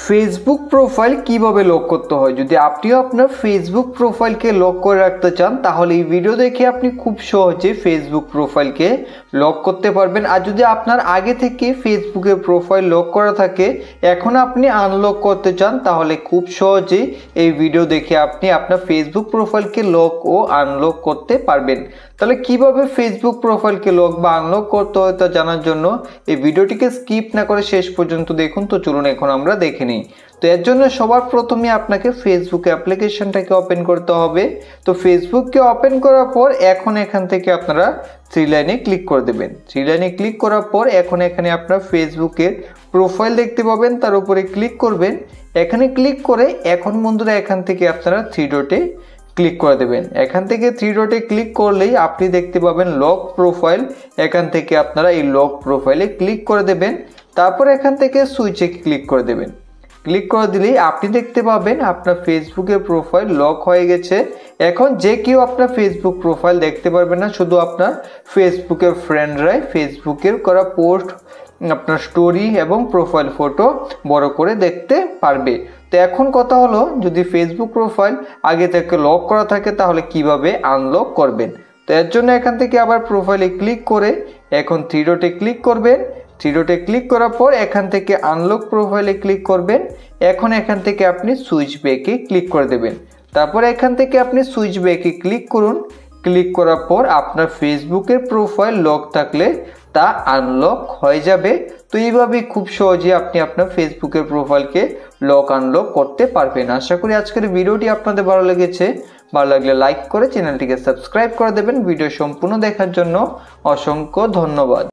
Facebook profile কিভাবে lock করতে হয়। যদি আপনিও আপনার ফেসবুক প্রোফাইলকে লক করে রাখতে চান তাহলে এই ভিডিও দেখে আপনি খুব সহজে ফেসবুক প্রোফাইলকে লক করতে পারবেন। আর যদি আপনার আগে থেকে ফেসবুকের প্রোফাইল লক করা থাকে, এখন আপনি আনলক করতে চান, তাহলে খুব সহজেই এই ভিডিও দেখে আপনি আপনার ফেসবুক প্রোফাইলকে লক ও আনলক করতে পারবেন। তাহলে কিভাবে ফেসবুক প্রোফাইলকে লক বা আনলক করতে হয় তা জানার জন্য এই ভিডিওটিকে স্কিপ না করে শেষ পর্যন্ত দেখুন। তো চলুন এখন আমরা দেখে নিই। তো এর জন্য সবার প্রথমে আপনাকে ফেসবুক অ্যাপ্লিকেশনটাকে ওপেন করতে হবে। তো ফেসবুককে ওপেন করার পর এখন এখান থেকে আপনারা থ্রি লাইনে ক্লিক করে দেবেন। থ্রি লাইনে ক্লিক করার পর এখন এখানে আপনার ফেসবুকের প্রোফাইল দেখতে পাবেন, তার উপরে ক্লিক করবেন। এখানে ক্লিক করে এখন বন্ধুরা এখান থেকে আপনারা থ্রি ডটে ক্লিক করে দেবেন। এখান থেকে থ্রি ডটে ক্লিক করলেই আপনি দেখতে পাবেন লক প্রোফাইল। এখান থেকে আপনারা এই লক প্রোফাইলে ক্লিক করে দেবেন। তারপর এখান থেকে সুইচে ক্লিক করে দেবেন। ক্লিক করে দিলেই আপনি দেখতে পাবেন আপনার ফেসবুকের প্রোফাইল লক হয়ে গেছে। এখন যে কেউ আপনার ফেসবুক প্রোফাইল দেখতে পারবে না, শুধু আপনার ফেসবুকের ফ্রেন্ডরাই ফেসবুকের করা পোস্ট, আপনার স্টোরি এবং প্রোফাইল ফটো বড় করে দেখতে পারবে। তো এখন কথা হলো, যদি ফেসবুক প্রোফাইল আগে থেকে লক করা থাকে তাহলে কিভাবে আনলক করবেন। তো এর জন্য এখান থেকে আবার প্রোফাইলে ক্লিক করে এখন থ্রি ডটে ক্লিক করবেন। থ্রি ডটে ক্লিক করার পর এখান থেকে আনলক প্রোফাইলে ক্লিক করবেন। এখন এখান থেকে আপনি সুইচ ব্যাকে ক্লিক করে দেবেন। তারপর এখান থেকে আপনি সুইচ ব্যাকে ক্লিক করুন। ক্লিক করার পর আপনার ফেসবুকের প্রোফাইল লক থাকলে তা আনলক হয়ে যাবে। তো এইভাবেই খুব সহজে আপনি আপনার ফেসবুকের প্রোফাইলকে লক আনলক করতে পারবেন। আশা করি আজকের ভিডিওটি আপনাদের ভালো লেগেছে। ভালো লাগলে লাইক করে চ্যানেলটিকে সাবস্ক্রাইব করে দেবেন। ভিডিও সম্পূর্ণ দেখার জন্য অসংখ্য ধন্যবাদ।